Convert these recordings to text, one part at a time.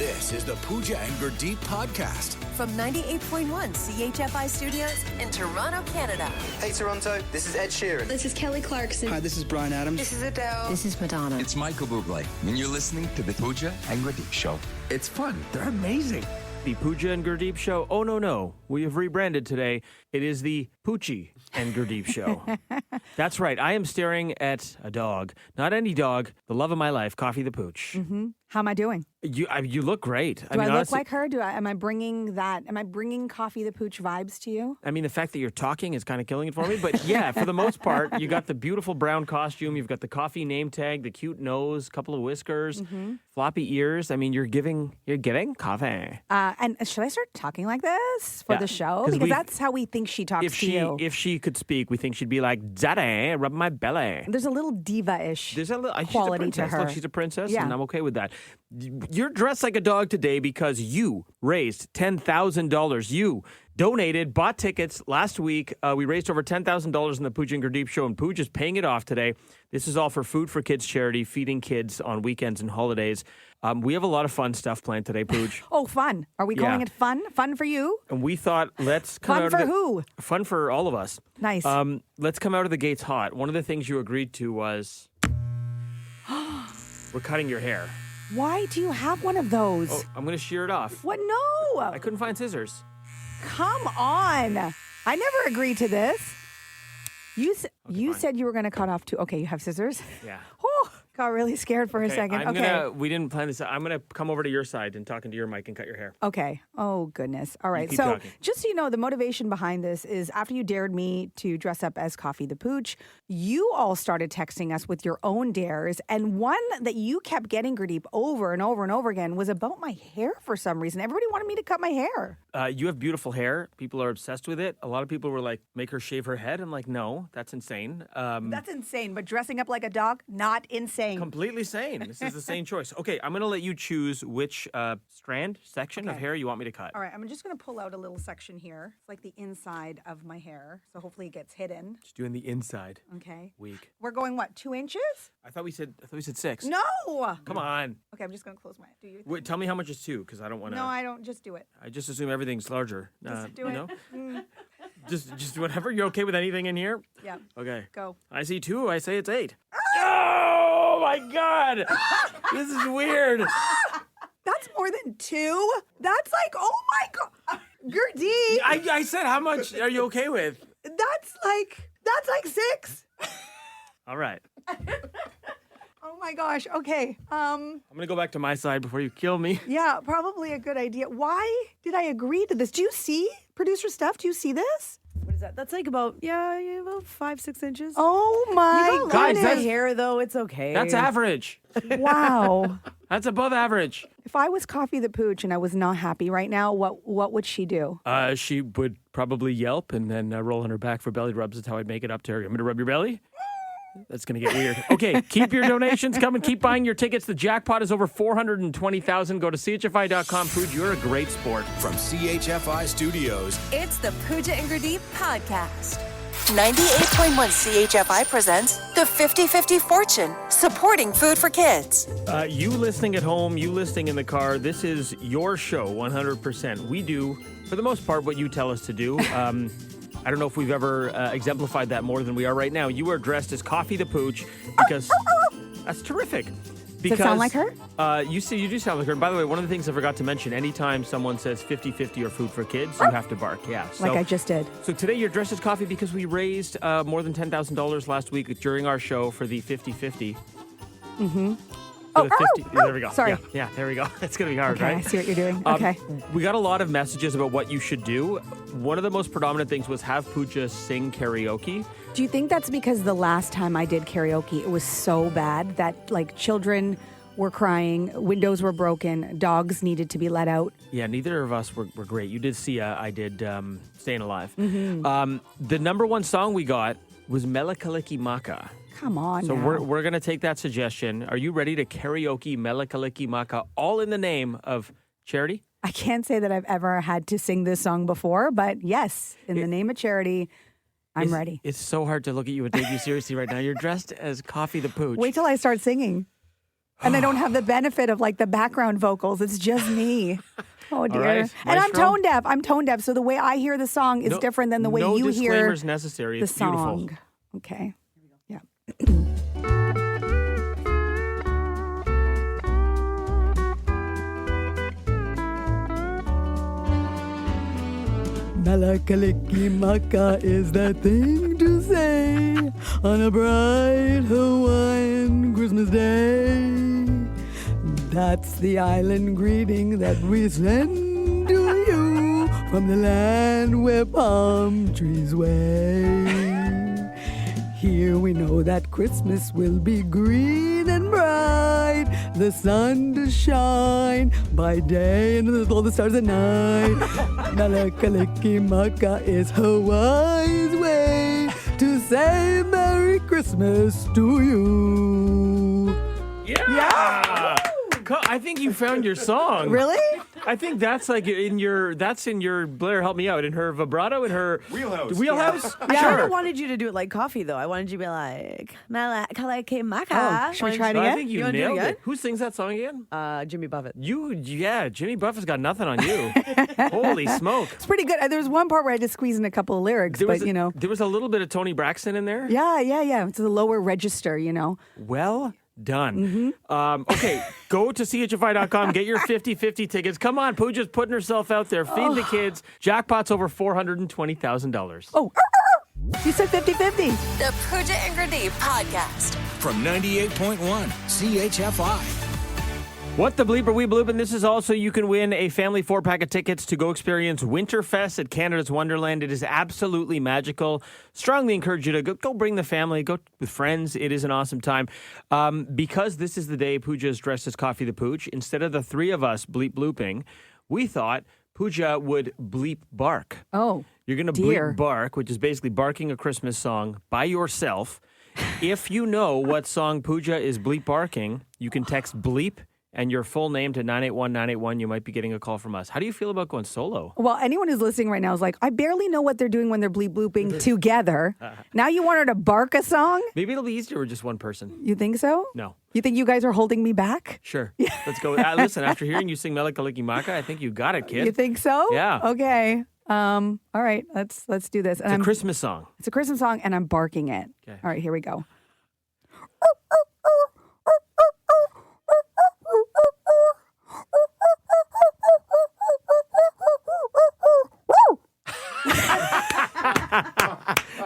This is the Pooja and Gurdeep podcast. From 98.1 CHFI Studios in Toronto, Canada. Hey Toronto, this is Ed Sheeran. This is Kelly Clarkson. Hi, this is Bryan Adams. This is Adele. This is Madonna. It's Michael Bublé, and you're listening to the Pooja and Gurdeep Show. It's fun. They're amazing. The Pooja and Gurdeep Show. Oh, no. We have rebranded today. It is the Poochy and Gurdeep Show. That's right. I am staring at a dog. Not any dog. The love of my life, Coffee The Pooch. Mm-hmm. How am I doing? You look great. Do I look honestly, like her? Am I bringing Coffee the Pooch vibes to you? I mean, the fact that you're talking is kind of killing it for me. But yeah, for the most part, you got the beautiful brown costume. You've got the coffee name tag, the cute nose, couple of whiskers, floppy ears. I mean, you're giving coffee. And should I start talking like this for the show? Because that's how we think she talks to you. If she could speak, we think she'd be like, Daddy, rub my belly. There's a little diva-ish quality to her. Look, she's a princess, and I'm okay with that. You're dressed like a dog today because you raised $10,000. You donated, bought tickets last week. We raised over $10,000 in the Pooja and Gurdeep Show, and Pooja is paying it off today. This is all for Food for Kids charity, feeding kids on weekends and holidays. We have a lot of fun stuff planned today, Pooja. Oh, fun. Are we calling it fun? Fun for you? And we thought, let's come out of the... Fun for who? Fun for all of us. Nice. Let's come out of the gates hot. One of the things you agreed to was we're cutting your hair. Why do you have one of those? Oh, I'm going to shear it off. What? No. I couldn't find scissors. Come on. I never agreed to this. You said you were going to cut off two. Okay, you have scissors? Yeah. Oh, got really scared for a second. We didn't plan this. I'm going to come over to your side and talk into your mic and cut your hair. Okay. Oh, goodness. All right. So talking. Just so you know, the motivation behind this is after you dared me to dress up as Coffee the Pooch, you all started texting us with your own dares. And one that you kept getting, Gurdeep, over and over and over again was about my hair for some reason. Everybody wanted me to cut my hair. You have beautiful hair. People are obsessed with it. A lot of people were like, make her shave her head. I'm like, no, that's insane. That's insane. But dressing up like a dog, not insane. Completely sane. This is the same choice. Okay, I'm going to let you choose which section of hair you want me to cut. All right, I'm just going to pull out a little section here. It's like the inside of my hair, so hopefully it gets hidden. Just doing the inside. Okay. Weak. We're going, what, 2 inches? I thought we said 6. No! Come on. Okay, I'm just going to close my... Do you? Wait, tell me how much is 2, because I don't want to... No, I don't. Just do it. I just assume everything's larger. Just do it. You know? Just whatever. You're okay with anything in here? Yeah. Okay. Go. I see 2. I say it's 8. Oh, my God. This is weird. That's more than 2? That's like, oh, my God. Gurdeep. I said how much are you okay with? That's like 6. All right. Oh my gosh. Okay. I'm going to go back to my side before you kill me. Yeah, probably a good idea. Why did I agree to this? Do you see producer stuff? Do you see this? What is that? That's like about 5-6 inches. Oh my God. Guys, that's hair though. It's okay. That's average. Wow. That's above average. If I was Coffee the Pooch and I was not happy right now, what would she do? She would probably yelp and then roll on her back for belly rubs. That's how I'd make it up to her. I'm going to rub your belly? That's going to get weird. Okay, keep your donations coming. Keep buying your tickets. The jackpot is over $420,000. Go to chfi.com. Pooja, you're a great sport. From CHFI Studios, It's the Pooja and Gurdeep podcast. 98.1 CHFI presents the 50-50 Fortune, supporting food for kids. You listening at home, you listening in the car, this is your show 100%. We do, for the most part, what you tell us to do. I don't know if we've ever exemplified that more than we are right now. You are dressed as Coffee the Pooch because that's terrific. Does it sound like her? You do sound like her. And by the way, one of the things I forgot to mention, anytime someone says 50-50 or food for kids, you have to bark. Yeah. So, like I just did. So today you're dressed as Coffee because we raised more than $10,000 last week during our show for the 50-50. Mm-hmm. There we go. Sorry. Yeah, there we go. It's going to be hard, okay, right? I see what you're doing. Okay. We got a lot of messages about what you should do. One of the most predominant things was have Pooja sing karaoke. Do you think that's because the last time I did karaoke, it was so bad that like children were crying, windows were broken, dogs needed to be let out? Yeah, neither of us were great. You did see I did Staying Alive. Mm-hmm. The number one song we got was Melakaliki Maka. Come on. So now. we're going to take that suggestion. Are you ready to karaoke Melakaliki Maka all in the name of charity? I can't say that I've ever had to sing this song before, but yes, in the name of charity, I'm ready. It's so hard to look at you and take you seriously right now. You're dressed as Coffee the Pooch. Wait till I start singing. And I don't have the benefit of like the background vocals. It's just me. Oh dear. right, And I'm Maestro? tone deaf. I'm tone deaf. So the way I hear the song is different than the way no you hear disclaimers necessary. the It's beautiful. song. Okay. Yeah. Malakalikimaka is the thing to say on a bright Hawaiian Christmas day. That's the island greeting that we send to you from the land where palm trees wave. Here we know that Christmas will be green and bright, the sun to shine by day and all the stars at night. Malakalikimaka is Hawaii's way to say Merry Christmas to you. Yeah. I think you found your song. Really? I think that's like in your Blair, help me out, in her vibrato, in her wheelhouse. I Sure. kind of wanted you to do it like Coffee, though. I wanted you to be like, Malakalikimaka. Oh, should we try it I again? think you You wanna do it nailed again? it. Who sings that song again? Jimmy Buffett. Jimmy Buffett's got nothing on you. Holy smoke. It's pretty good. There was one part where I just squeezed in a couple of lyrics, but you know. There was a little bit of Tony Braxton in there. Yeah. It's the lower register, you know. Well done. Okay, go to chfi.com, get your 50-50 tickets. Come on, Pooja's putting herself out there. Feed the kids. Jackpot's over $420,000. Oh, you said 50-50. The Pooja and Gurdeep podcast. From 98.1 CHFI. What the bleep are we blooping? This is also, you can win a family 4-pack of tickets to go experience Winterfest at Canada's Wonderland. It is absolutely magical. Strongly encourage you to go bring the family, go with friends. It is an awesome time. Because this is the day Pooja is dressed as Coffee the Pooch, instead of the three of us bleep blooping, we thought Pooja would bleep bark. Oh, You're going to dear. bleep bark, which is basically barking a Christmas song by yourself. If you know what song Pooja is bleep barking, you can text bleep and your full name to 981-981. You might be getting a call from us. How do you feel about going solo? Well, anyone who's listening right now is like, I barely know what they're doing when they're bleep blooping together. Now you want her to bark a song? Maybe it'll be easier with just one person. You think so? No. You think you guys are holding me back? Sure. Let's go. Listen, after hearing you sing Melakalikimaka, I think you got it, kid. You think so? Yeah. Okay. All right. Let's do this. And It's a Christmas song. It's a Christmas song, and I'm barking it. Okay. All right, here we go.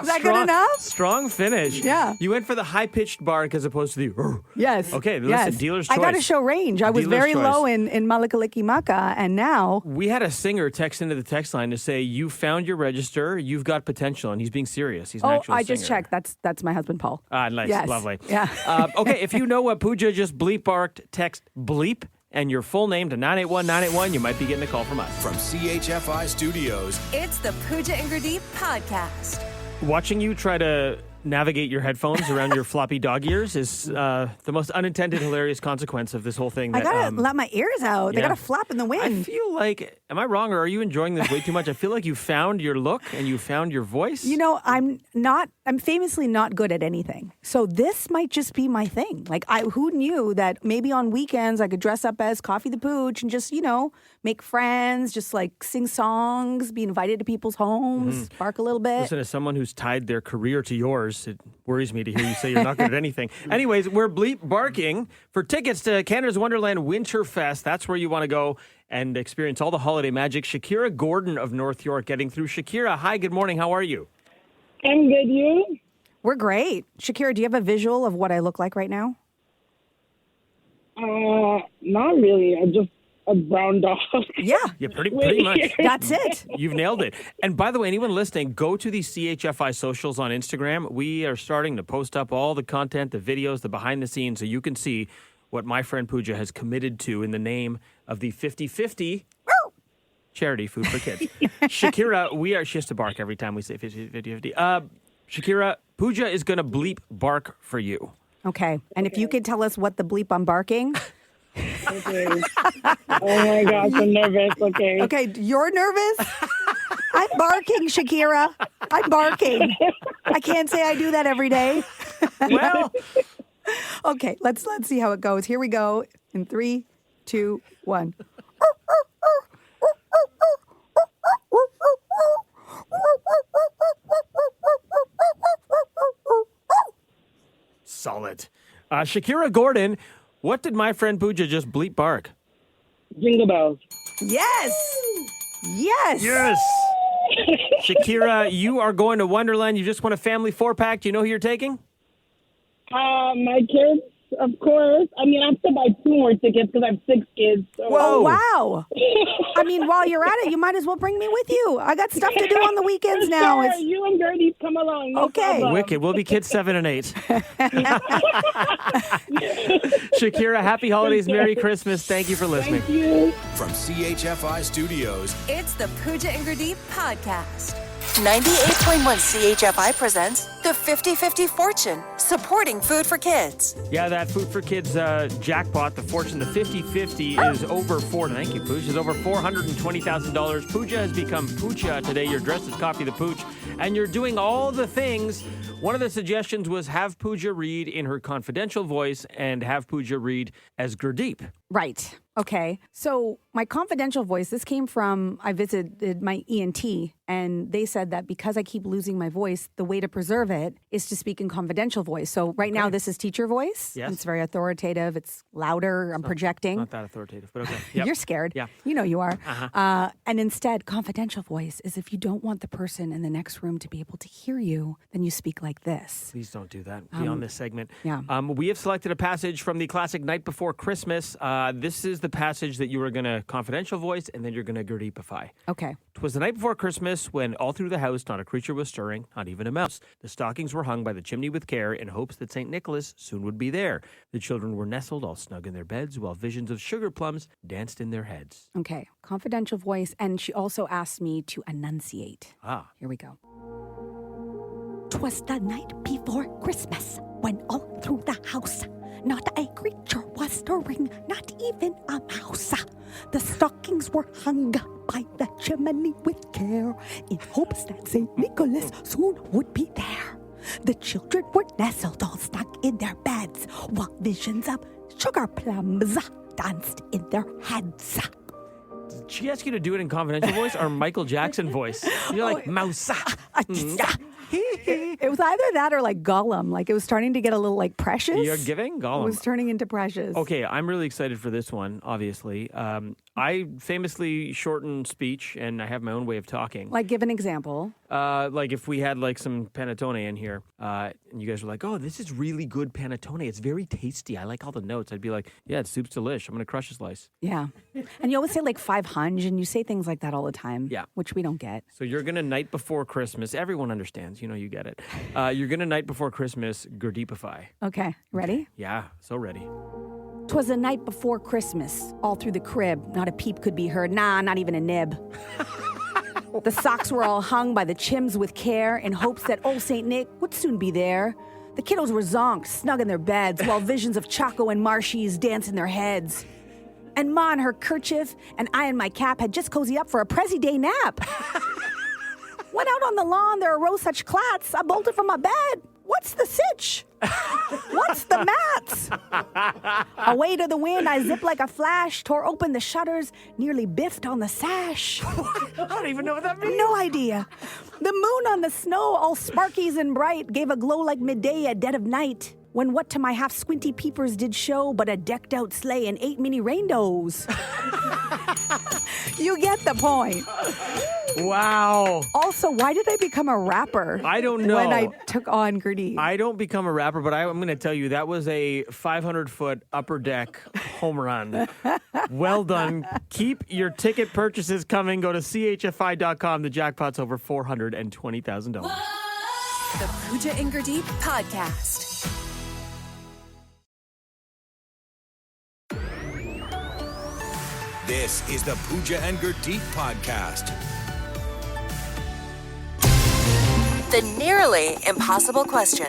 Is that good enough? Strong finish. Yeah. You went for the high-pitched bark as opposed to the... Yes. Okay, listen, yes. dealer's I got to choice. show range. I was Dealer's very choice. low in Malakalikimaka, and now... We had a singer text into the text line to say, you found your register, you've got potential, and he's being serious. He's an actual I just singer. checked. That's my husband, Paul. Ah, nice. Yes. Lovely. Yeah. Okay, if you know what Pooja just bleep barked, text bleep and your full name to 981-981. You might be getting a call from us. From CHFI Studios, It's the Pooja and Gurdeep podcast. Watching you try to navigate your headphones around your floppy dog ears is the most unintended hilarious consequence of this whole thing. I That, gotta let my ears out. They yeah. gotta flap in the I wind. feel like, am I wrong, or are you enjoying this way too much? I feel like you found your look and you found your voice. You know, I'm famously not good at anything. So this might just be my thing. Like, who knew that maybe on weekends I could dress up as Coffee the Pooch and just, make friends, just like sing songs, be invited to people's homes, bark a little bit. Listen, as someone who's tied their career to yours, it worries me to hear you say you're not good at anything. Anyways, we're bleep barking for tickets to Canada's Wonderland Winterfest. That's where you want to go and experience all the holiday magic. Shakira Gordon of North York getting through. Shakira, hi, good morning. How are you? I'm good, you? We're great. Shakira, do you have a visual of what I look like right now? Not really. I'm just a brown dog. Yeah. Yeah, pretty much. That's it. You've nailed it. And by the way, anyone listening, go to the CHFI socials on Instagram. We are starting to post up all the content, the videos, the behind the scenes, so you can see what my friend Pooja has committed to in the name of the 50-50 charity Food for Kids. Shakira, she has to bark every time we say 50-50. Shakira, Pooja is going to bleep bark for you. Okay. And if you could tell us what the bleep I'm barking. Okay. Oh my gosh, I'm nervous. Okay. Okay, you're nervous? I'm barking, Shakira. I'm barking. I can't say I do that every day. Well, Okay, let's see how it goes. Here we go. In 3, 2, 1. Solid. Shakira Gordon, what did my friend Pooja just bleep bark? Jingle bells. Yes. Yes. Yes. Shakira, you are going to Wonderland. You just won a family 4-pack. Do you know who you're taking? My kids, of course. I mean, I have to buy 2 more tickets because I have 6 kids. So. Whoa, wow. I mean, while you're at it, you might as well bring me with you. I got stuff to do on the weekends now. Sure, you and Gurdeep come along. No Okay. problem. Wicked. We'll be kids 7 and 8. Shakira, happy holidays. Merry Christmas. Thank you for listening. Thank you. From CHFI Studios, It's the Pooja and Gurdeep podcast. 98.1 CHFI presents the 50-50 Fortune, supporting food for kids. Yeah, that Food for Kids jackpot, the fortune, the 50-50 is over thank you, Pooch, is over $420,000. Pooja has become Poocha today. You're dressed as Coffee the Pooch, and you're doing all the things. One of the suggestions was have Pooja read in her confidential voice and have Pooja read as Gurdeep. Right. Okay. So my confidential voice, this came from, I visited my ENT, and they said that because I keep losing my voice, the way to preserve it is to speak in confidential voice. So right now, this is teacher voice. Yes. It's very authoritative. It's louder. I'm projecting. Not that authoritative, but okay. Yep. You're scared. Yeah. You know you are. Uh-huh. And instead, confidential voice is if you don't want the person in the next room to be able to hear you, then you speak like this. Please don't do that beyond this segment. yeah. We have selected a passage from the classic Night Before Christmas. This is the passage that you are going to confidential voice, and then you're going to Gurdeepify. Okay. 'Twas the night before Christmas, when all through the house not a creature was stirring, not even a mouse. The stockings were hung by the chimney with care, in hopes that St. Nicholas soon would be there. The children were nestled all snug in their beds, while visions of sugar plums danced in their heads. Okay. Confidential voice. And she also asked me to enunciate. Ah. Here we go. 'Twas the night before Christmas, when all through the house not a creature was stirring, not even a mouse. The stockings were hung by the chimney with care, in hopes that St. Nicholas soon would be there. The children were nestled all stuck in their beds, while visions of sugar plums danced in their heads. Did she ask you to do it in confidential voice or Michael Jackson voice? You're like, mouse. It was either that or like Gollum. Like it was starting to get a little like Precious. You're giving It Gollum. was turning into Precious. Okay, I'm really excited for this one, obviously. I famously shorten speech, and I have my own way of talking. Like give an example. Like if we had like some panettone in here, and you guys were like, "Oh, this is really good panettone. It's very tasty. I like all the notes." I'd be like, "Yeah, the soup's delish. I'm gonna crush a slice." Yeah. And you always say like 500 and you say things like that all the time. Yeah. Which we don't get. So you're gonna night before Christmas. Everyone understands. You know, you get it. You're gonna night before Christmas Gurdeepify. Okay. Ready? Yeah, so ready. 'Twas the night before Christmas, all through the crib. Not a peep could be heard. Nah, not even a nib. The socks were all hung by the chims with care, in hopes that old St. Nick would soon be there. The kiddos were zonked, snug in their beds, while visions of Choco and Marshies danced in their heads. And Ma in her kerchief and I in my cap had just cozied up for a Prezi Day nap. Went out on the lawn, there arose such clats, I bolted from my bed. What's the sitch? What's the mats? Away to the wind, I zipped like a flash, tore open the shutters, nearly biffed on the sash. I don't even know what that means. No idea. The moon on the snow, all sparkies and bright, gave a glow like midday at dead of night. When what to my half-squinty peepers did show but a decked-out sleigh and 8 mini rainbows. You get the point. Wow. Also, why did I become a rapper? I don't know. When I took on Gurdeep. I don't become a rapper, but I'm going to tell you that was a 500-foot upper deck home run. Well done. Keep your ticket purchases coming. Go to chfi.com. The jackpot's over $420,000. The Pooja and Gurdeep podcast. This is the Pooja and Gurdeep podcast. The nearly impossible question.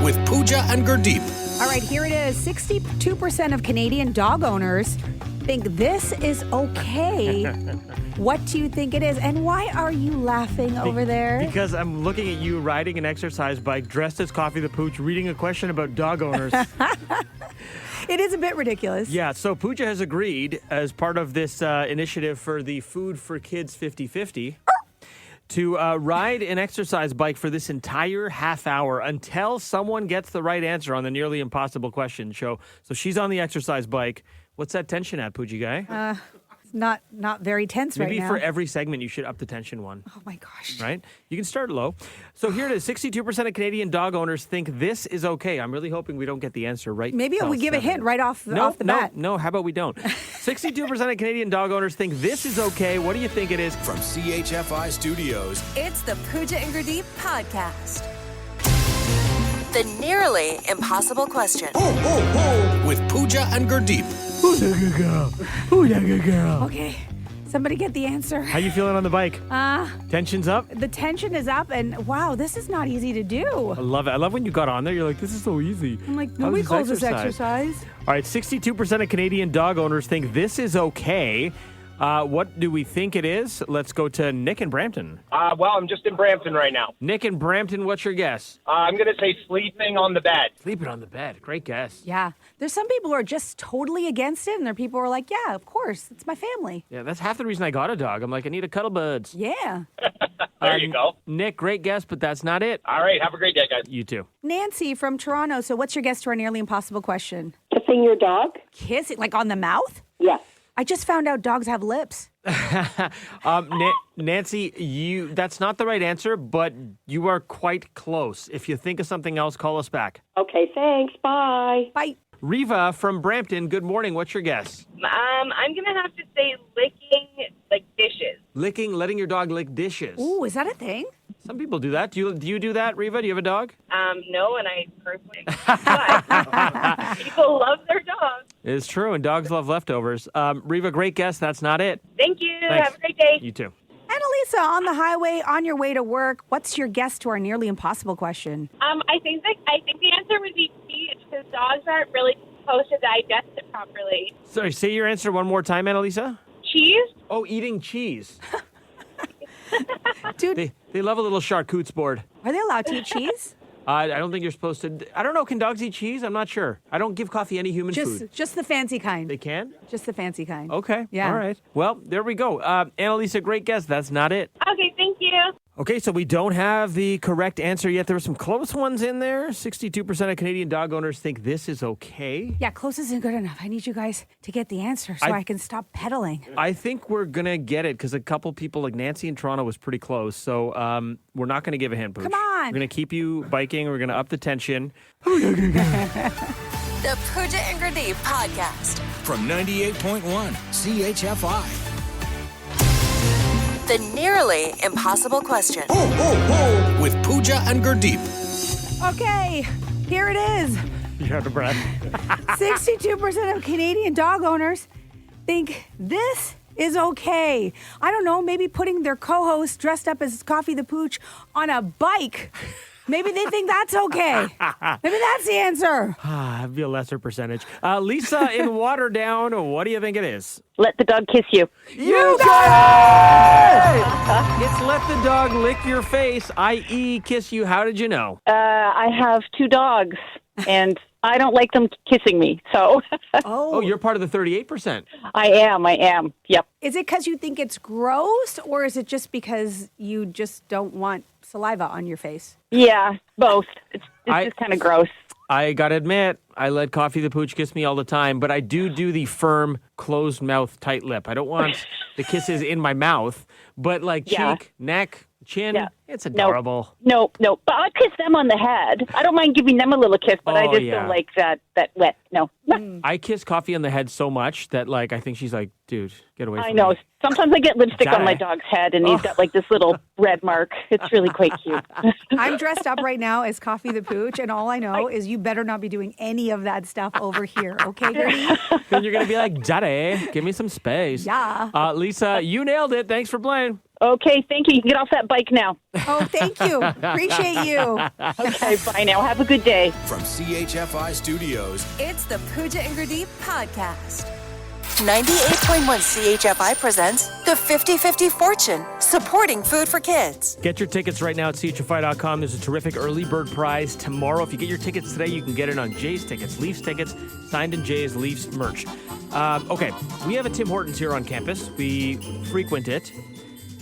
With Pooja and Gurdeep. All right, here it is. 62% of Canadian dog owners think this is okay. What do you think it is? And why are you laughing over there? Because I'm looking at you riding an exercise bike, dressed as Coffee the Pooch, reading a question about dog owners. It is a bit ridiculous. Yeah, so Pooja has agreed as part of this initiative for the Food for Kids 50/50 to ride an exercise bike for this entire half hour until someone gets the right answer on the Nearly Impossible Question show. So she's on the exercise bike. What's that tension at, Poochy-Guy? Not very tense right now. Maybe for every segment, you should up the tension one. Oh, my gosh. Right? You can start low. So here it is. 62% of Canadian dog owners think this is okay. I'm really hoping we don't get the answer right. Maybe we give a hint right off the bat. No, how about we don't? 62% of Canadian dog owners think this is okay. What do you think it is? From CHFI Studios, It's the Pooja and Gurdeep podcast. The Nearly Impossible Question. with Pooja and Gurdeep. Who's a good girl? Who's a good girl? Okay. Somebody get the answer. How you feeling on the bike? Tension's up? The tension is up, and wow, this is not easy to do. I love it. I love when you got on there. You're like, this is so easy. I'm like, How's nobody this calls this exercise. All right, 62% of Canadian dog owners think this is okay. What do we think it is? Let's go to Nick in Brampton. Well, I'm just in Brampton right now. Nick in Brampton, what's your guess? I'm going to say sleeping on the bed. Sleeping on the bed. Great guess. Yeah. There's some people who are just totally against it, and there are people who are like, yeah, of course, it's my family. Yeah, that's half the reason I got a dog. I'm like, I need a cuddle buds. Yeah. There you go. Nick, great guess, but that's not it. All right, have a great day, guys. You too. Nancy from Toronto. So what's your guess to our Nearly Impossible Question? Kissing your dog? Kissing, like on the mouth? Yes. I just found out dogs have lips. Nancy, that's not the right answer, but you are quite close. If you think of something else, call us back. Okay, thanks. Bye. Bye. Riva from Brampton, good morning. What's your guess? I'm going to have to say licking, like, dishes. Letting your dog lick dishes. Ooh, is that a thing? Some people do that. Do you do that, Riva? Do you have a dog? No, and I personally, but people love their dogs. It's true, and dogs love leftovers. Riva, great guess. That's not it. Thank you. Thanks. Have a great day. You too. Annalisa, on the highway, on your way to work, what's your guess to our Nearly Impossible Question? I think the answer would be cheese because dogs aren't really supposed to digest it properly. Sorry, say your answer one more time, Annalisa. Cheese? Oh, eating cheese. Dude, They love a little charcuterie board. are they allowed to eat cheese? I don't think you're supposed to. I don't know. Can dogs eat cheese? I'm not sure. I don't give Coffee any human food. Just the fancy kind. They can? Just the fancy kind. Okay. Yeah. All right. Well, there we go. Annalisa, great guess. That's not it. Okay, thank you. Okay, so we don't have the correct answer yet. There were some close ones in there. 62% of Canadian dog owners think this is okay. Yeah, close isn't good enough. I need you guys to get the answer so I can stop peddling. I think we're going to get it because a couple people like Nancy in Toronto was pretty close. So we're not going to give a hint, Pooch. Come on. We're going to keep you biking. We're going to up the tension. The Pooja and Gurdeep podcast. From 98.1 CHFI. The Nearly Impossible Question. With Pooja and Gurdeep. Okay, here it is. You're out of breath. 62% of Canadian dog owners think this is okay. I don't know, maybe putting their co-host dressed up as Coffee the Pooch on a bike. Maybe they think that's okay. Maybe that's the answer. That'd be a lesser percentage. Lisa in Waterdown, what do you think it is? Let the dog kiss you. You got it! It's let the dog lick your face, i.e. kiss you. How did you know? I have 2 dogs, and I don't like them kissing me, so. Oh, you're part of the 38%. I am. Yep. Is it because you think it's gross, or is it just because you just don't want saliva on your face? Yeah, both. It's just kind of gross. I gotta admit, I let Coffee the Pooch kiss me all the time, but I do the firm, closed mouth, tight lip. I don't want the kisses in my mouth, but like cheek, neck, chin, it's adorable. Nope. But I kiss them on the head. I don't mind giving them a little kiss, but I just don't like that wet. No. I kiss Coffee on the head so much that like I think she's like, dude, get away from me. I know. Sometimes I get lipstick on my dog's head, and he's got like this little red mark. It's really quite cute. I'm dressed up right now as Coffee the Pooch, and all I know is you better not be doing any of that stuff over here, okay, Gertie? Then you're going to be like, Daddy, give me some space. Yeah. Lisa, you nailed it. Thanks for playing. Okay, thank you. You can get off that bike now. Oh, thank you. Appreciate you. Okay, bye now. Have a good day. From CHFI Studios, It's the Pooja and Gurdeep podcast. 98.1 CHFI presents the 50-50 Fortune, supporting food for kids. Get your tickets right now at chfi.com. There's a terrific early bird prize tomorrow. If you get your tickets today, you can get it on Jays tickets, Leafs tickets, signed in Jays, Leafs merch. Okay, we have a Tim Hortons here on campus. We frequent it.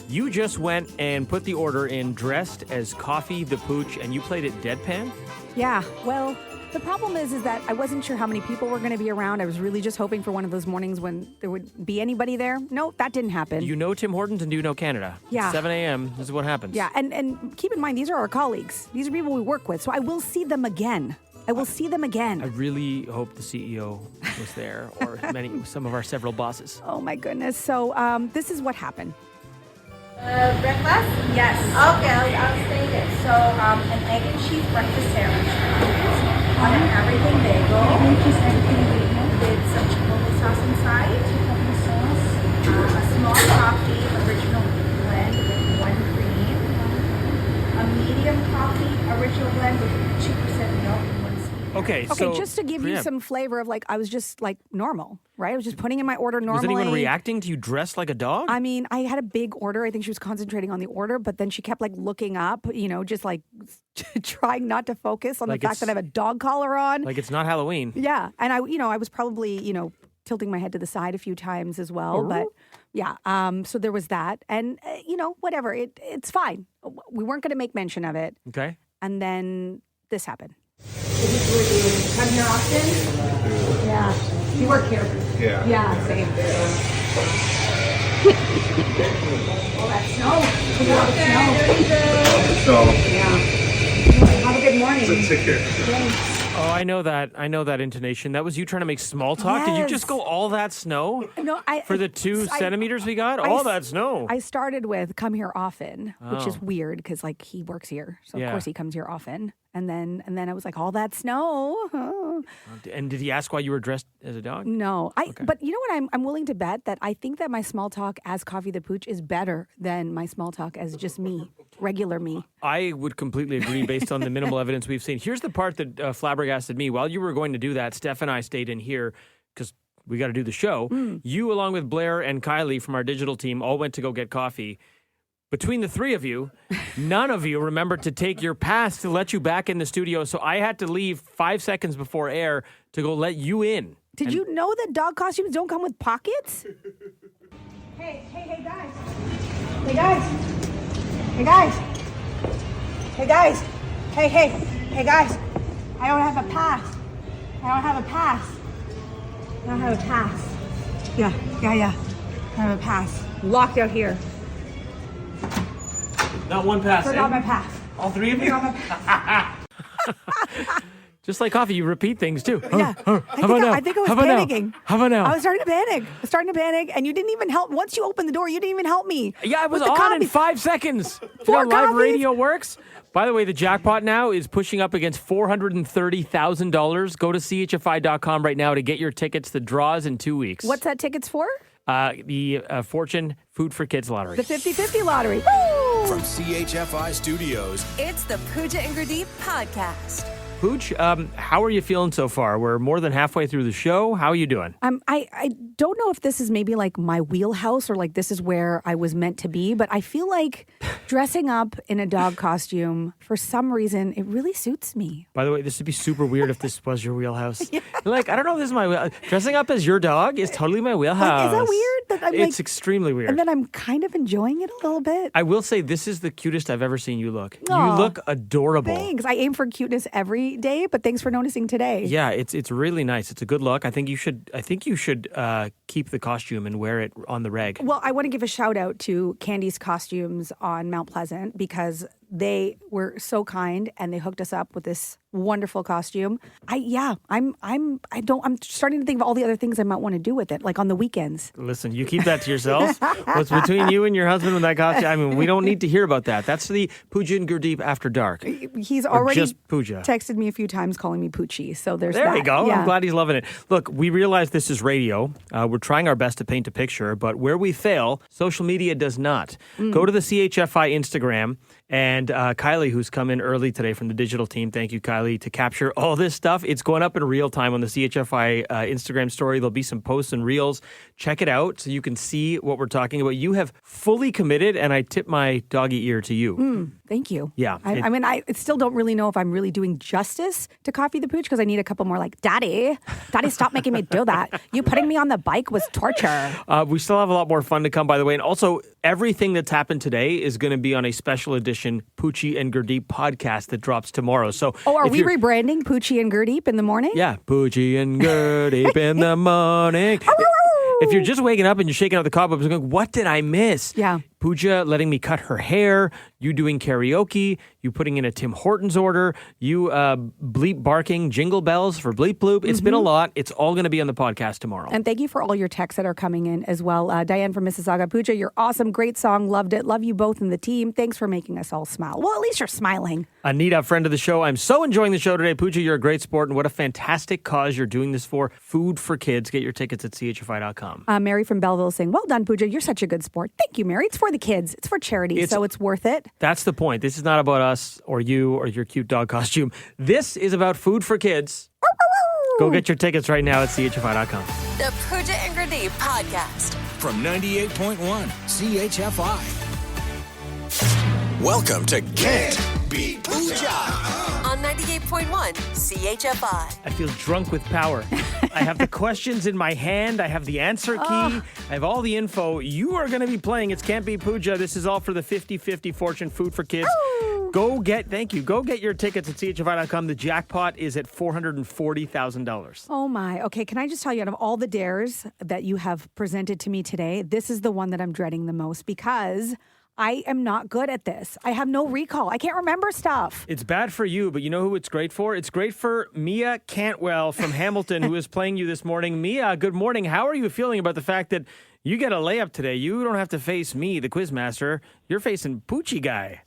You just went and put the order in dressed as Coffee The Pooch, and you played it deadpan? Yeah, well, the problem is that I wasn't sure how many people were going to be around. I was really just hoping for one of those mornings when there would be anybody there. No, that didn't happen. You know Tim Hortons and you know Canada. Yeah. 7 a.m. This is what happens. Yeah, and keep in mind, these are our colleagues. These are people we work with, so I will see them again. I really hope the CEO was there, or some of our several bosses. Oh, my goodness. So this is what happened. Breakfast? Yes. Okay, I'll state it. So, an egg and cheese breakfast sandwich on an everything bagel with some chipotle sauce inside, a small coffee, original blend with 1 cream, a medium coffee, original blend with 2% milk and 1 sweet. Okay, so just to give you some flavor of I was just normal, right? I was just putting in my order normally. Was anyone reacting to you dressed like a dog? I mean, I had a big order. I think she was concentrating on the order, but then she kept looking up, just trying not to focus on the fact that I have a dog collar on. Like it's not Halloween. Yeah, and I was probably tilting my head to the side a few times as well, but yeah. So there was that, and whatever. It's fine. We weren't going to make mention of it. Okay. And then this happened. Come here often? Yeah. You work here? Yeah. Yeah, same. Oh, that's snow. So, Yeah. Have a good morning. it's a ticket. Oh, I know that intonation. That was you trying to make small talk? Did you just go all that snow? No, For the 2 centimeters we got? All that snow. I started with come here often, which is Oh. weird because he works here. So Yeah. of course he comes here often. And then I was like, all that snow. And did he ask why you were dressed as a dog? No. But you know what? I'm willing to bet that I think that my small talk as Coffee the Pooch is better than my small talk as just me, regular me. I would completely agree based on the minimal evidence we've seen. Here's the part that flabbergasted me. While you were going to do that, Steph and I stayed in here because we got to do the show. You, along with Blair and Kylie from our digital team, all went to go get coffee. Between the 3 of you, none of you remembered to take your pass to let you back in the studio. So I had to leave 5 seconds before air to go let you in. Did you know that dog costumes don't come with pockets? Hey, guys. Hey, guys. Hey, guys. Hey, guys. Hey, guys. I don't have a pass. I don't have a pass. Yeah. I have a pass. Locked out here. Not one pass. Forgot my pass. All 3 of you? Forgot my pass. Just like coffee, you repeat things too. Yeah. I think I was panicking. How about now? I was starting to panic. And you didn't even help. Once you opened the door, you didn't even help me. Yeah, I was with the on coffee. in 5 seconds. You know 4 how live coffees? radio works? By the way, the jackpot now is pushing up against $430,000. Go to chfi.com right now to get your tickets. The draw is in 2 weeks. What's that tickets for? The Fortune Food for Kids lottery. The 50-50 lottery. Woo! From CHFI Studios, It's the Pooja and Gurdeep podcast. Pooch, how are you feeling so far? We're more than halfway through the show. How are you doing? I don't know if this is maybe my wheelhouse or this is where I was meant to be, but I feel like dressing up in a dog costume, for some reason, it really suits me. By the way, this would be super weird if this was your wheelhouse. Yeah. I don't know if this is my wheelhouse. Dressing up as your dog is totally my wheelhouse. Is that weird? It's extremely weird. And then I'm kind of enjoying it a little bit. I will say this is the cutest I've ever seen you look. Aw, you look adorable. Thanks. I aim for cuteness every day, but thanks for noticing today. Yeah, it's really nice. It's a good look. I think you should keep the costume and wear it on the reg. Well, I want to give a shout out to Candy's Costumes on Mount Pleasant because they were so kind and they hooked us up with this wonderful costume. I'm starting to think of all the other things I might want to do with it, like on the weekends. Listen, you keep that to yourself. What's between you and your husband with that costume? I mean, we don't need to hear about that. That's the Pooja and Gurdeep after dark. He's already just Pooja. texted me a few times calling me Poochie. So there's there that. we go. Yeah. I'm glad he's loving it. Look, we realize this is radio. We're trying our best to paint a picture, but where we fail, social media does not. Go to the CHFI Instagram. And Kylie, who's come in early today from the digital team, thank you, Kylie. Kylie to capture all this stuff. It's going up in real time on the CHFI Instagram story. There'll be some posts and reels. Check it out so you can see what we're talking about. You have fully committed, and I tip my doggy ear to you. Thank you. Yeah. I still don't really know if I'm really doing justice to Coffee the Pooch because I need a couple more like, Daddy, stop making me do that. You putting me on the bike was torture. We still have a lot more fun to come, by the way. And also, everything that's happened today is going to be on a special edition Poochy and Gurdeep podcast that drops tomorrow. So, are we rebranding Poochy and Gurdeep in the morning? Yeah, Poochy and Gurdeep in the morning. If you're just waking up and you're shaking out the cobwebs and going, what did I miss? Yeah. Pooja letting me cut her hair, you doing karaoke, you putting in a Tim Hortons order, you bleep barking jingle bells for Bleep Bloop. It's been a lot. It's all going to be on the podcast tomorrow. And thank you for all your texts that are coming in as well. Diane from Mississauga. Pooja, you're awesome. Great song. Loved it. Love you both and the team. Thanks for making us all smile. Well, at least you're smiling. Anita, friend of the show. I'm so enjoying the show today. Pooja, you're a great sport, and what a fantastic cause you're doing this for. Food for Kids. Get your tickets at chfi.com. Mary from Belleville saying, well done, Pooja. You're such a good sport. Thank you, Mary. It's for the kids. It's for charity, so it's worth it. That's the point. This is not about us or you or your cute dog costume. This is about food for kids. Go get your tickets right now at chfi.com. The Pooja and Gurdeep podcast. From 98.1 CHFI. Welcome to Can't Beat Pooja. On 98.1 CHFI. I feel drunk with power. I have the questions in my hand. I have the answer key. I have all the info. You are going to be playing. It's Can't Beat Pooja. This is all for the 50-50 Fortune Food for Kids. Go get your tickets at chfi.com. The jackpot is at $440,000. Oh my. Okay, can I just tell you, out of all the dares that you have presented to me today, this is the one that I'm dreading the most because I am not good at this. I have no recall. I can't remember stuff. It's bad for you, but you know who it's great for? It's great for Mia Cantwell from Hamilton, who is playing you this morning. Mia, good morning. How are you feeling about the fact that you get a layup today? You don't have to face me, the quizmaster. You're facing Poochy-Guy.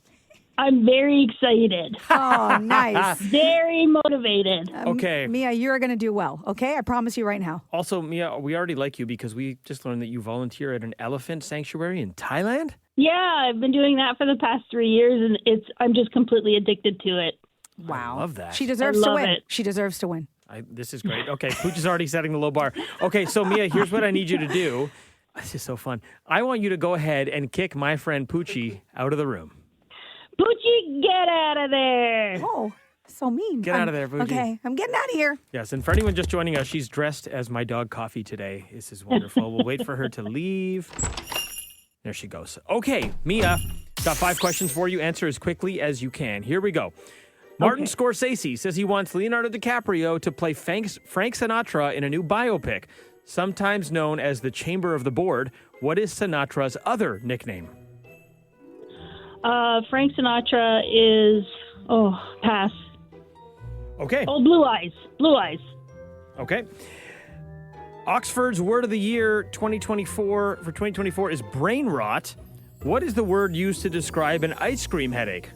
I'm very excited. Oh, nice. Very motivated. Okay. Mia, you're going to do well, okay? I promise you right now. Also, Mia, we already like you because we just learned that you volunteer at an elephant sanctuary in Thailand. Yeah, I've been doing that for the past 3 years, and I'm just completely addicted to it. Wow. I love that. She deserves to win. it. She deserves to win. This is great. Okay, Pooch is already setting the low bar. Okay, so Mia, here's what I need you to do. This is so fun. I want you to go ahead and kick my friend Poochy out of the room. Poochy, get out of there. Oh, so mean. Get out of there, Poochy. Okay, I'm getting out of here. Yes, and for anyone just joining us, she's dressed as my dog Coffee today. This is wonderful. We'll wait for her to leave. There she goes. Okay, Mia, got 5 questions for you. Answer as quickly as you can. Here we go. Martin Scorsese says he wants Leonardo DiCaprio to play Frank Sinatra in a new biopic, sometimes known as The Chamber of the Board. What is Sinatra's other nickname? Frank Sinatra is, pass. Okay. Oh, Blue Eyes. Blue Eyes. Okay. Oxford's word of the year 2024 is brain rot. What is the word used to describe an ice cream headache?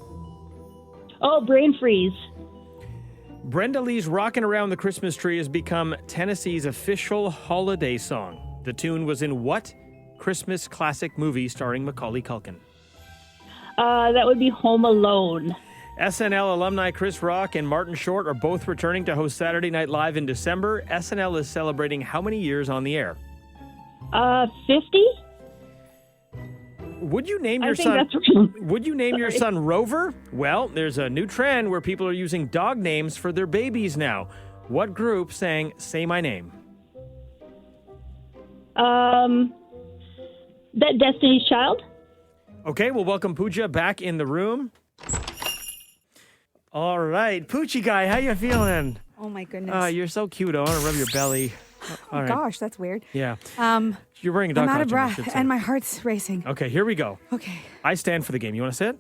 Oh, brain freeze. Brenda Lee's Rockin' Around the Christmas Tree has become Tennessee's official holiday song. The tune was in what Christmas classic movie starring Macaulay Culkin? That would be Home Alone. SNL alumni Chris Rock and Martin Short are both returning to host Saturday Night Live in December. SNL is celebrating how many years on the air? 50? Would you name your son Rover? Well, there's a new trend where people are using dog names for their babies now. What group sang Say My Name? That Destiny's Child? Okay, we'll welcome Pooja back in the room. All right, Poochy-Guy, how you feeling? Oh my goodness. You're so cute. I want to rub your belly. Oh gosh, that's weird. Yeah. You're wearing a dog I'm out of costume, I should breath say. and my heart's racing. Okay, here we go. Okay. I stand for the game. You want to sit?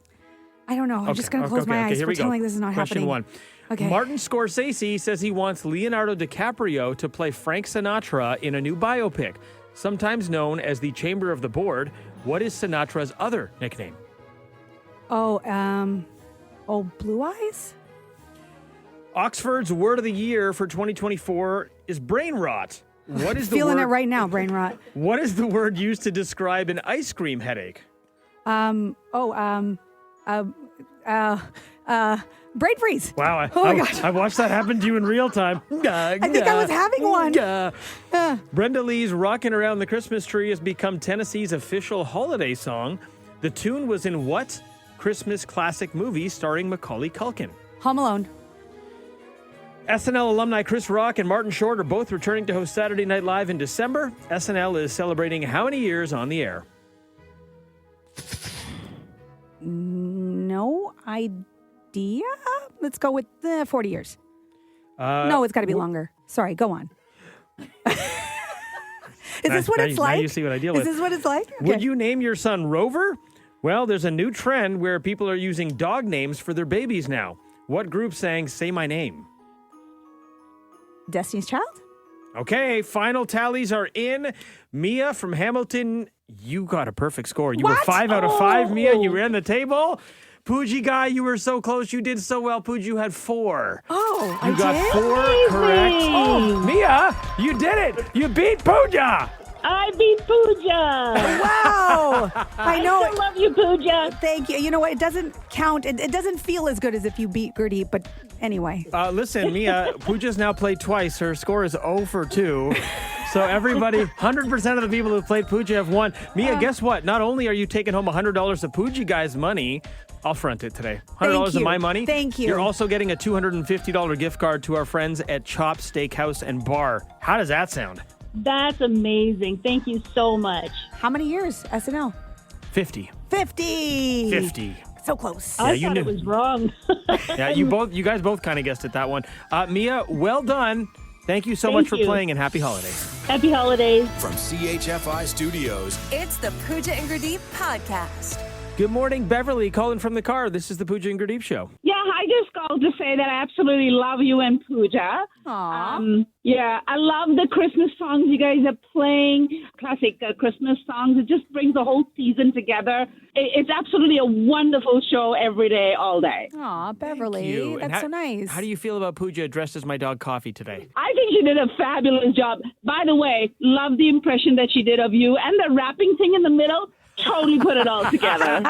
I don't know. I'm just going to close my eyes, here we pretend go. like this is not Question happening. 1. Okay. Martin Scorsese says he wants Leonardo DiCaprio to play Frank Sinatra in a new biopic, sometimes known as The Chamber of the Board. What is Sinatra's other nickname? Blue Eyes? Oxford's word of the year for 2024 is brain rot. What is the Feeling word? it right now, brain rot. What is the word used to describe an ice cream headache? Brain freeze. Wow, Oh my gosh. I watched that happen to you in real time. I think I was having one. Brenda Lee's Rockin' Around the Christmas Tree has become Tennessee's official holiday song. The tune was in what Christmas classic movie starring Macaulay Culkin? Home Alone. SNL alumni Chris Rock and Martin Short are both returning to host Saturday Night Live in December. SNL is celebrating how many years on the air? No idea. Let's go with 40 years. No, it's got to be longer. Sorry, go on. Is this what it's like? Now you see what I deal with. Is this what it's like? Would Okay. you name your son Rover? Well, there's a new trend where people are using dog names for their babies now. What group sang Say My Name? Destiny's Child? Okay, final tallies are in. Mia from Hamilton, you got a perfect score. You were 5 out of 5, Mia. You ran the table. Poochy-Guy, you were so close. You did so well. Pooja, you had 4. Oh, You got 4 correct. Oh, Mia, you did it. You beat Pooja. I beat Pooja. Wow. I know. I love you, Pooja. Thank you. You know what? It doesn't count. It doesn't feel as good as if you beat Gurdeep, but anyway. Listen, Mia, Pooja's now played twice. Her score is 0 for 2. So everybody, 100% of the people who played Pooja have won. Mia, guess what? Not only are you taking home $100 of Poochy-Guy's money, I'll front it today. $100 of my money. Thank you. You're also getting a $250 gift card to our friends at Chop Steakhouse and Bar. How does that sound? That's amazing. Thank you so much. How many years, SNL? 50. 50. 50. So close. Yeah, I you thought knew. it was wrong. Yeah, you guys both kind of guessed it, that one. Mia, well done. Thank you so Thank much for you. playing, and happy holidays. Happy holidays. From CHFI Studios. It's the Pooja and Gurdeep podcast. Good morning, Beverly, calling from the car. This is the Pooja and Gurdeep Show. Yeah, I just called to say that I absolutely love you and Pooja. Aww. Yeah, I love the Christmas songs you guys are playing, classic Christmas songs. It just brings the whole season together. It's absolutely a wonderful show every day, all day. Aw, Beverly. Thank you. And That's so nice. How do you feel about Pooja dressed as my dog Coffee today? I think she did a fabulous job. By the way, love the impression that she did of you and the rapping thing in the middle. Totally put it all together.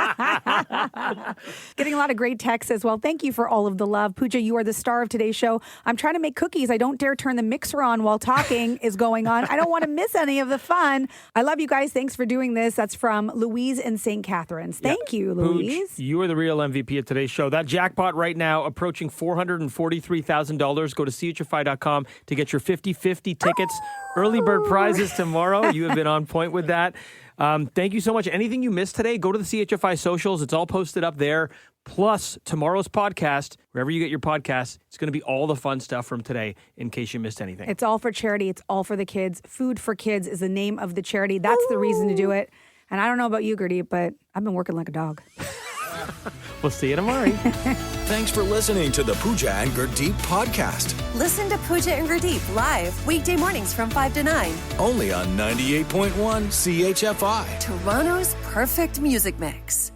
Getting a lot of great texts as well. Thank you for all of the love. Pooja, you are the star of today's show. I'm trying to make cookies. I don't dare turn the mixer on while talking is going on. I don't want to miss any of the fun. I love you guys. Thanks for doing this. That's from Louise in St. Catharines. Thank you, Louise. Pooch, you are the real MVP of today's show. That jackpot right now approaching $443,000. Go to chfi.com to get your 50-50 tickets. Early bird prizes tomorrow. You have been on point with that. Thank you so much. Anything you missed today, go to the CHFI socials. It's all posted up there. Plus, tomorrow's podcast, wherever you get your podcasts, it's going to be all the fun stuff from today in case you missed anything. It's all for charity. It's all for the kids. Food for Kids is the name of the charity. That's the reason to do it. And I don't know about you, Gurdeep, but I've been working like a dog. We'll see you tomorrow. Thanks for listening to the Pooja and Gurdeep podcast. Listen to Pooja and Gurdeep live weekday mornings from 5 to 9. Only on 98.1 CHFI. Toronto's perfect music mix.